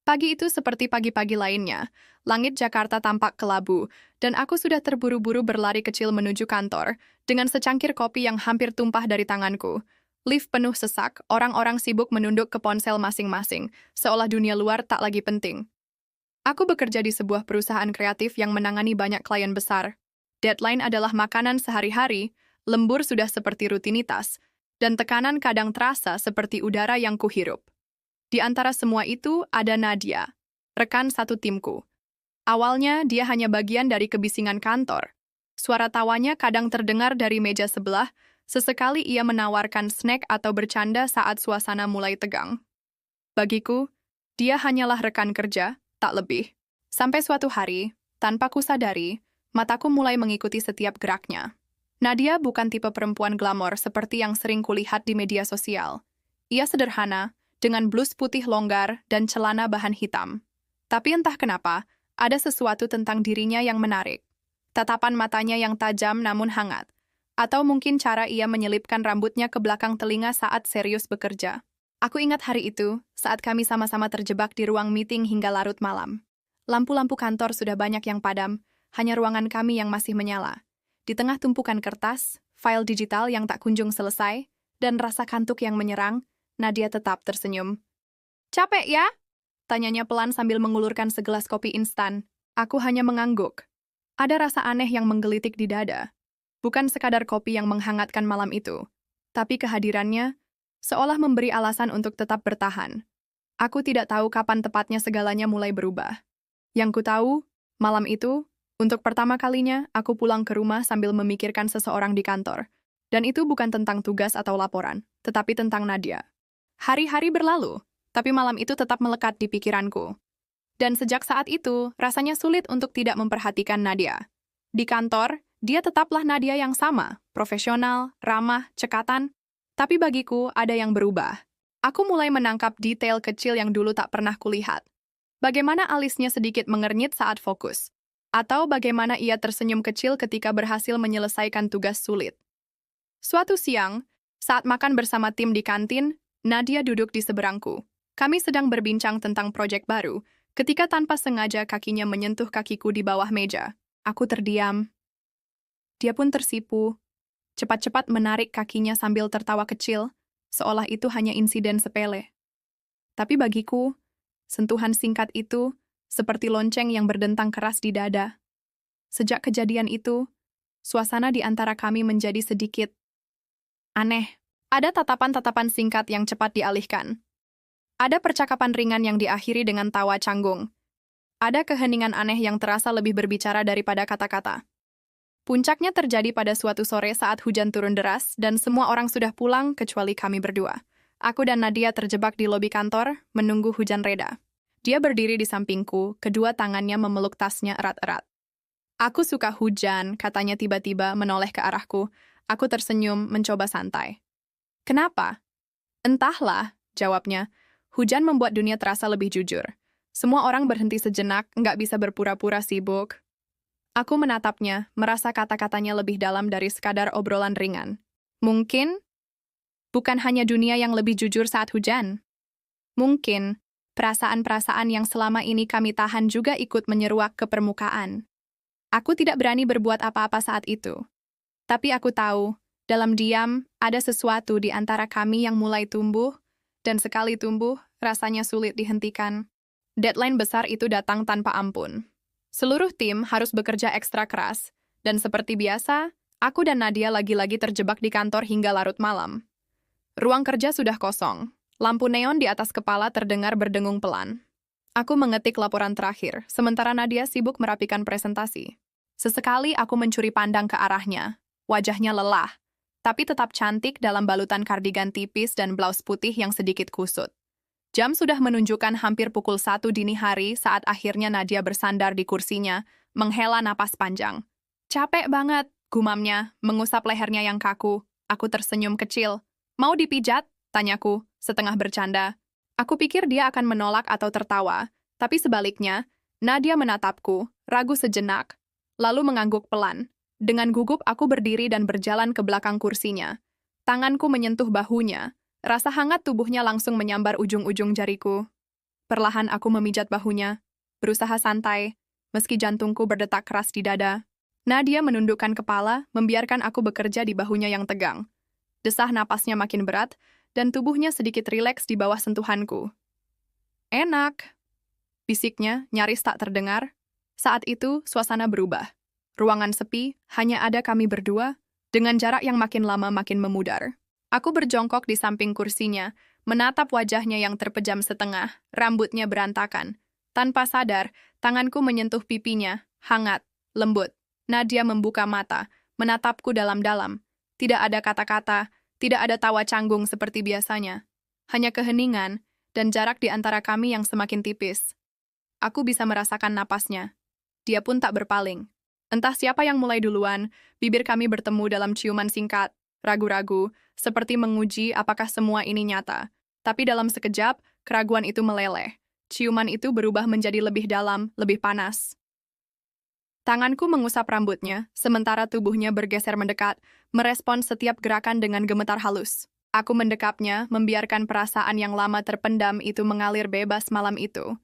Pagi itu seperti pagi-pagi lainnya. Langit Jakarta tampak kelabu, dan aku sudah terburu-buru berlari kecil menuju kantor, dengan secangkir kopi yang hampir tumpah dari tanganku. Lift penuh sesak, orang-orang sibuk menunduk ke ponsel masing-masing, seolah dunia luar tak lagi penting. Aku bekerja di sebuah perusahaan kreatif yang menangani banyak klien besar. Deadline adalah makanan sehari-hari, lembur sudah seperti rutinitas, dan tekanan kadang terasa seperti udara yang kuhirup. Di antara semua itu ada Nadia, rekan satu timku. Awalnya dia hanya bagian dari kebisingan kantor. Suara tawanya kadang terdengar dari meja sebelah, sesekali ia menawarkan snack atau bercanda saat suasana mulai tegang. Bagiku, dia hanyalah rekan kerja, tak lebih. Sampai suatu hari, tanpa kusadari, mataku mulai mengikuti setiap geraknya. Nadia bukan tipe perempuan glamor seperti yang sering kulihat di media sosial. Ia sederhana, dengan blus putih longgar dan celana bahan hitam. Tapi entah kenapa, ada sesuatu tentang dirinya yang menarik. Tatapan matanya yang tajam namun hangat. Atau mungkin cara ia menyelipkan rambutnya ke belakang telinga saat serius bekerja. Aku ingat hari itu, saat kami sama-sama terjebak di ruang meeting hingga larut malam. Lampu-lampu kantor sudah banyak yang padam, hanya ruangan kami yang masih menyala. Di tengah tumpukan kertas, file digital yang tak kunjung selesai, dan rasa kantuk yang menyerang, Nadia tetap tersenyum. "Capek ya?" tanyanya pelan sambil mengulurkan segelas kopi instan. Aku hanya mengangguk. Ada rasa aneh yang menggelitik di dada. Bukan sekadar kopi yang menghangatkan malam itu, tapi kehadirannya seolah memberi alasan untuk tetap bertahan. Aku tidak tahu kapan tepatnya segalanya mulai berubah. Yang ku tahu, malam itu, untuk pertama kalinya, aku pulang ke rumah sambil memikirkan seseorang di kantor. Dan itu bukan tentang tugas atau laporan, tetapi tentang Nadia. Hari-hari berlalu, tapi malam itu tetap melekat di pikiranku. Dan sejak saat itu, rasanya sulit untuk tidak memperhatikan Nadia. Di kantor, dia tetaplah Nadia yang sama, profesional, ramah, cekatan. Tapi bagiku ada yang berubah. Aku mulai menangkap detail kecil yang dulu tak pernah kulihat. Bagaimana alisnya sedikit mengernyit saat fokus. Atau bagaimana ia tersenyum kecil ketika berhasil menyelesaikan tugas sulit. Suatu siang, saat makan bersama tim di kantin, Nadia duduk di seberangku. Kami sedang berbincang tentang proyek baru, ketika tanpa sengaja kakinya menyentuh kakiku di bawah meja. Aku terdiam. Dia pun tersipu. Cepat-cepat menarik kakinya sambil tertawa kecil, seolah itu hanya insiden sepele. Tapi bagiku, sentuhan singkat itu seperti lonceng yang berdentang keras di dada. Sejak kejadian itu, suasana di antara kami menjadi sedikit aneh. Ada tatapan-tatapan singkat yang cepat dialihkan. Ada percakapan ringan yang diakhiri dengan tawa canggung. Ada keheningan aneh yang terasa lebih berbicara daripada kata-kata. Puncaknya terjadi pada suatu sore saat hujan turun deras dan semua orang sudah pulang kecuali kami berdua. Aku dan Nadia terjebak di lobi kantor, menunggu hujan reda. Dia berdiri di sampingku, kedua tangannya memeluk tasnya erat-erat. "Aku suka hujan," katanya tiba-tiba menoleh ke arahku. Aku tersenyum, mencoba santai. "Kenapa?" "Entahlah," jawabnya. "Hujan membuat dunia terasa lebih jujur. Semua orang berhenti sejenak, nggak bisa berpura-pura sibuk." Aku menatapnya, merasa kata-katanya lebih dalam dari sekadar obrolan ringan. Mungkin, bukan hanya dunia yang lebih jujur saat hujan. Mungkin, perasaan-perasaan yang selama ini kami tahan juga ikut menyeruak ke permukaan. Aku tidak berani berbuat apa-apa saat itu. Tapi aku tahu, dalam diam, ada sesuatu di antara kami yang mulai tumbuh, dan sekali tumbuh, rasanya sulit dihentikan. Deadline besar itu datang tanpa ampun. Seluruh tim harus bekerja ekstra keras, dan seperti biasa, aku dan Nadia lagi-lagi terjebak di kantor hingga larut malam. Ruang kerja sudah kosong. Lampu neon di atas kepala terdengar berdengung pelan. Aku mengetik laporan terakhir, sementara Nadia sibuk merapikan presentasi. Sesekali aku mencuri pandang ke arahnya. Wajahnya lelah, tapi tetap cantik dalam balutan kardigan tipis dan blaus putih yang sedikit kusut. Jam sudah menunjukkan hampir pukul 1 dini hari saat akhirnya Nadia bersandar di kursinya, menghela napas panjang. "Capek banget," gumamnya, mengusap lehernya yang kaku. Aku tersenyum kecil. "Mau dipijat?" tanyaku, setengah bercanda. Aku pikir dia akan menolak atau tertawa, tapi sebaliknya, Nadia menatapku, ragu sejenak, lalu mengangguk pelan. Dengan gugup aku berdiri dan berjalan ke belakang kursinya. Tanganku menyentuh bahunya, rasa hangat tubuhnya langsung menyambar ujung-ujung jariku. Perlahan aku memijat bahunya, berusaha santai, meski jantungku berdetak keras di dada. Nadia menundukkan kepala, membiarkan aku bekerja di bahunya yang tegang. Desah napasnya makin berat, dan tubuhnya sedikit rileks di bawah sentuhanku. Enak, bisiknya nyaris tak terdengar. Saat itu, suasana berubah. Ruangan sepi, hanya ada kami berdua, dengan jarak yang makin lama makin memudar. Aku berjongkok di samping kursinya, menatap wajahnya yang terpejam setengah, rambutnya berantakan. Tanpa sadar, tanganku menyentuh pipinya, hangat, lembut. Nadia membuka mata, menatapku dalam-dalam. Tidak ada kata-kata, tidak ada tawa canggung seperti biasanya. Hanya keheningan, dan jarak di antara kami yang semakin tipis. Aku bisa merasakan napasnya. Dia pun tak berpaling. Entah siapa yang mulai duluan, bibir kami bertemu dalam ciuman singkat, ragu-ragu, seperti menguji apakah semua ini nyata. Tapi dalam sekejap, keraguan itu meleleh. Ciuman itu berubah menjadi lebih dalam, lebih panas. Tanganku mengusap rambutnya, sementara tubuhnya bergeser mendekat, merespon setiap gerakan dengan gemetar halus. Aku mendekapnya, membiarkan perasaan yang lama terpendam itu mengalir bebas malam itu.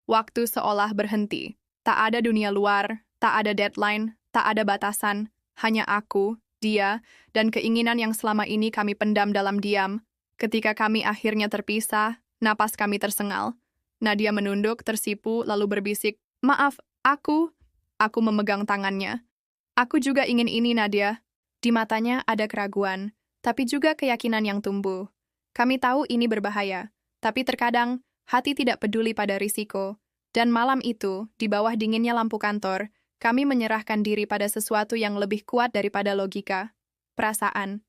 Waktu seolah berhenti. Tak ada dunia luar, tak ada deadline, tak ada batasan. Hanya aku, dia, dan keinginan yang selama ini kami pendam dalam diam. Ketika kami akhirnya terpisah, napas kami tersengal. Nadia menunduk, tersipu, lalu berbisik, "Maaf, aku..." Aku memegang tangannya. "Aku juga ingin ini, Nadia." Di matanya ada keraguan, tapi juga keyakinan yang tumbuh. Kami tahu ini berbahaya, tapi terkadang hati tidak peduli pada risiko. Dan malam itu, di bawah dinginnya lampu kantor, kami menyerahkan diri pada sesuatu yang lebih kuat daripada logika. Perasaan.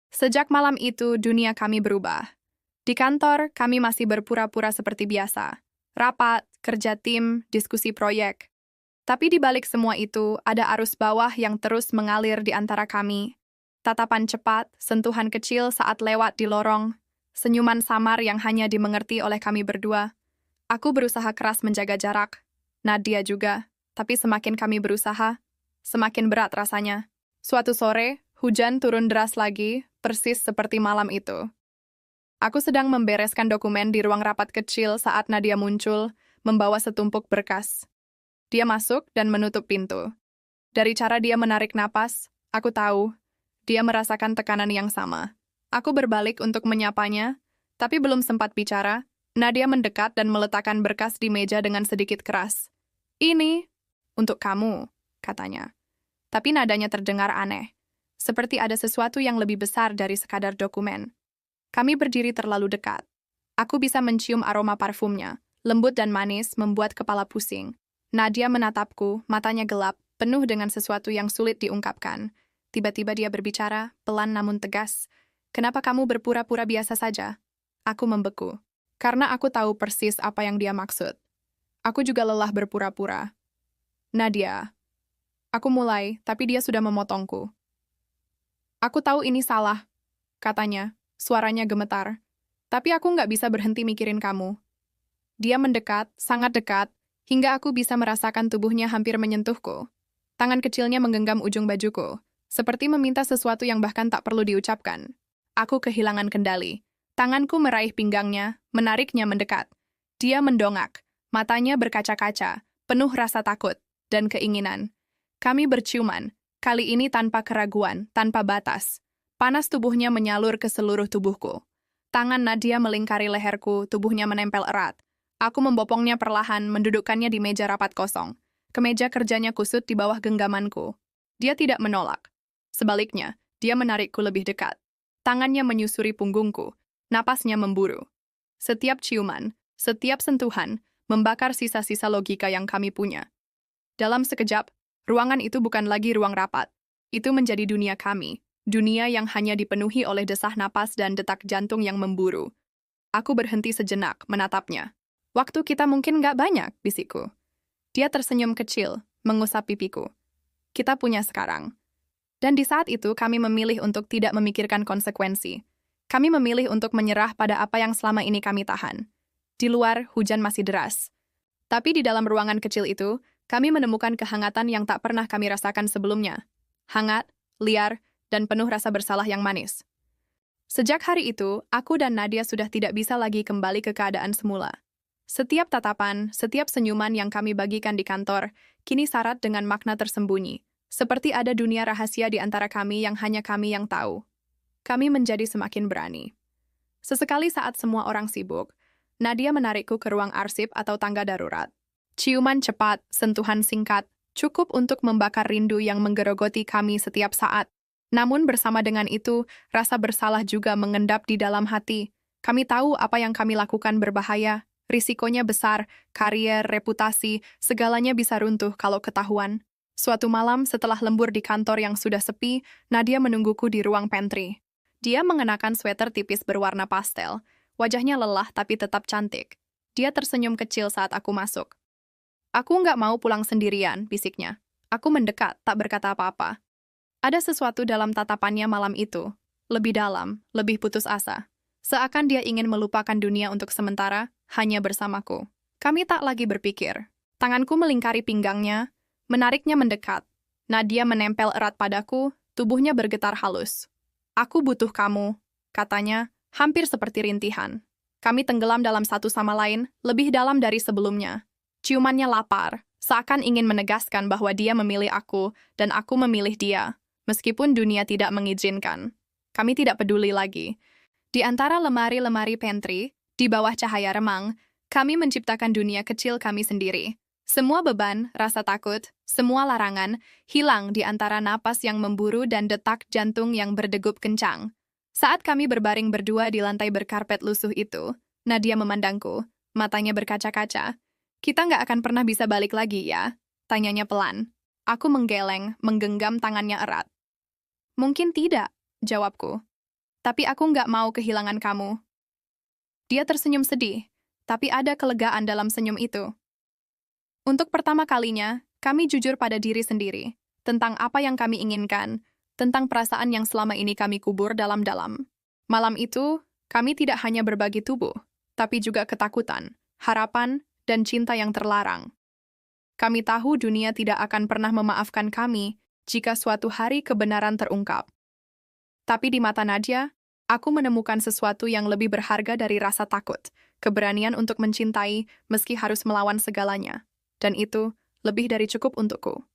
Sejak malam itu, dunia kami berubah. Di kantor, kami masih berpura-pura seperti biasa. Rapat, kerja tim, diskusi proyek. Tapi di balik semua itu, ada arus bawah yang terus mengalir di antara kami. Tatapan cepat, sentuhan kecil saat lewat di lorong, senyuman samar yang hanya dimengerti oleh kami berdua. Aku berusaha keras menjaga jarak. Nadia juga. Tapi semakin kami berusaha, semakin berat rasanya. Suatu sore, hujan turun deras lagi, persis seperti malam itu. Aku sedang membereskan dokumen di ruang rapat kecil saat Nadia muncul, membawa setumpuk berkas. Dia masuk dan menutup pintu. Dari cara dia menarik napas, aku tahu, dia merasakan tekanan yang sama. Aku berbalik untuk menyapanya, tapi belum sempat bicara, Nadia mendekat dan meletakkan berkas di meja dengan sedikit keras. "Ini, untuk kamu," katanya. Tapi nadanya terdengar aneh, seperti ada sesuatu yang lebih besar dari sekadar dokumen. Kami berdiri terlalu dekat. Aku bisa mencium aroma parfumnya, lembut dan manis, membuat kepala pusing. Nadia menatapku, matanya gelap, penuh dengan sesuatu yang sulit diungkapkan. Tiba-tiba dia berbicara, pelan namun tegas. "Kenapa kamu berpura-pura biasa saja?" Aku membeku, karena aku tahu persis apa yang dia maksud. Aku juga lelah berpura-pura. "Nadia." Aku mulai, tapi dia sudah memotongku. "Aku tahu ini salah," katanya, suaranya gemetar. "Tapi aku nggak bisa berhenti mikirin kamu." Dia mendekat, sangat dekat, hingga aku bisa merasakan tubuhnya hampir menyentuhku. Tangan kecilnya menggenggam ujung bajuku, seperti meminta sesuatu yang bahkan tak perlu diucapkan. Aku kehilangan kendali. Tanganku meraih pinggangnya, menariknya mendekat. Dia mendongak, matanya berkaca-kaca, penuh rasa takut dan keinginan. Kami berciuman, kali ini tanpa keraguan, tanpa batas. Panas tubuhnya menyalur ke seluruh tubuhku. Tangan Nadia melingkari leherku, tubuhnya menempel erat. Aku membopongnya perlahan, mendudukkannya di meja rapat kosong. Kemeja kerjanya kusut di bawah genggamanku. Dia tidak menolak. Sebaliknya, dia menarikku lebih dekat. Tangannya menyusuri punggungku. Napasnya memburu. Setiap ciuman, setiap sentuhan, membakar sisa-sisa logika yang kami punya. Dalam sekejap, ruangan itu bukan lagi ruang rapat. Itu menjadi dunia kami. Dunia yang hanya dipenuhi oleh desah napas dan detak jantung yang memburu. Aku berhenti sejenak, menatapnya. "Waktu kita mungkin nggak banyak," bisikku. Dia tersenyum kecil, mengusap pipiku. "Kita punya sekarang." Dan di saat itu kami memilih untuk tidak memikirkan konsekuensi. Kami memilih untuk menyerah pada apa yang selama ini kami tahan. Di luar, hujan masih deras. Tapi di dalam ruangan kecil itu, kami menemukan kehangatan yang tak pernah kami rasakan sebelumnya. Hangat, liar, dan penuh rasa bersalah yang manis. Sejak hari itu, aku dan Nadia sudah tidak bisa lagi kembali ke keadaan semula. Setiap tatapan, setiap senyuman yang kami bagikan di kantor, kini syarat dengan makna tersembunyi. Seperti ada dunia rahasia di antara kami yang hanya kami yang tahu. Kami menjadi semakin berani. Sesekali saat semua orang sibuk, Nadia menarikku ke ruang arsip atau tangga darurat. Ciuman cepat, sentuhan singkat, cukup untuk membakar rindu yang menggerogoti kami setiap saat. Namun bersama dengan itu, rasa bersalah juga mengendap di dalam hati. Kami tahu apa yang kami lakukan berbahaya, risikonya besar, karier, reputasi, segalanya bisa runtuh kalau ketahuan. Suatu malam setelah lembur di kantor yang sudah sepi, Nadia menungguku di ruang pantry. Dia mengenakan sweater tipis berwarna pastel. Wajahnya lelah tapi tetap cantik. Dia tersenyum kecil saat aku masuk. Aku nggak mau pulang sendirian, bisiknya. Aku mendekat, tak berkata apa-apa. Ada sesuatu dalam tatapannya malam itu. Lebih dalam, lebih putus asa. Seakan dia ingin melupakan dunia untuk sementara, hanya bersamaku. Kami tak lagi berpikir. Tanganku melingkari pinggangnya, menariknya mendekat. Nadia menempel erat padaku, tubuhnya bergetar halus. Aku butuh kamu, katanya, hampir seperti rintihan. Kami tenggelam dalam satu sama lain, lebih dalam dari sebelumnya. Ciumannya lapar, seakan ingin menegaskan bahwa dia memilih aku, dan aku memilih dia. Meskipun dunia tidak mengizinkan. Kami tidak peduli lagi. Di antara lemari-lemari pantry, di bawah cahaya remang, kami menciptakan dunia kecil kami sendiri. Semua beban, rasa takut, semua larangan, hilang di antara napas yang memburu dan detak jantung yang berdegup kencang. Saat kami berbaring berdua di lantai berkarpet lusuh itu, Nadia memandangku, matanya berkaca-kaca. Kita nggak akan pernah bisa balik lagi ya? Tanyanya pelan. Aku menggeleng, menggenggam tangannya erat. Mungkin tidak, jawabku. Tapi aku nggak mau kehilangan kamu. Dia tersenyum sedih, tapi ada kelegaan dalam senyum itu. Untuk pertama kalinya, kami jujur pada diri sendiri, tentang apa yang kami inginkan, tentang perasaan yang selama ini kami kubur dalam-dalam. Malam itu, kami tidak hanya berbagi tubuh, tapi juga ketakutan, harapan, dan cinta yang terlarang. Kami tahu dunia tidak akan pernah memaafkan kami jika suatu hari kebenaran terungkap. Tapi di mata Nadia, aku menemukan sesuatu yang lebih berharga dari rasa takut, keberanian untuk mencintai meski harus melawan segalanya. Dan itu lebih dari cukup untukku.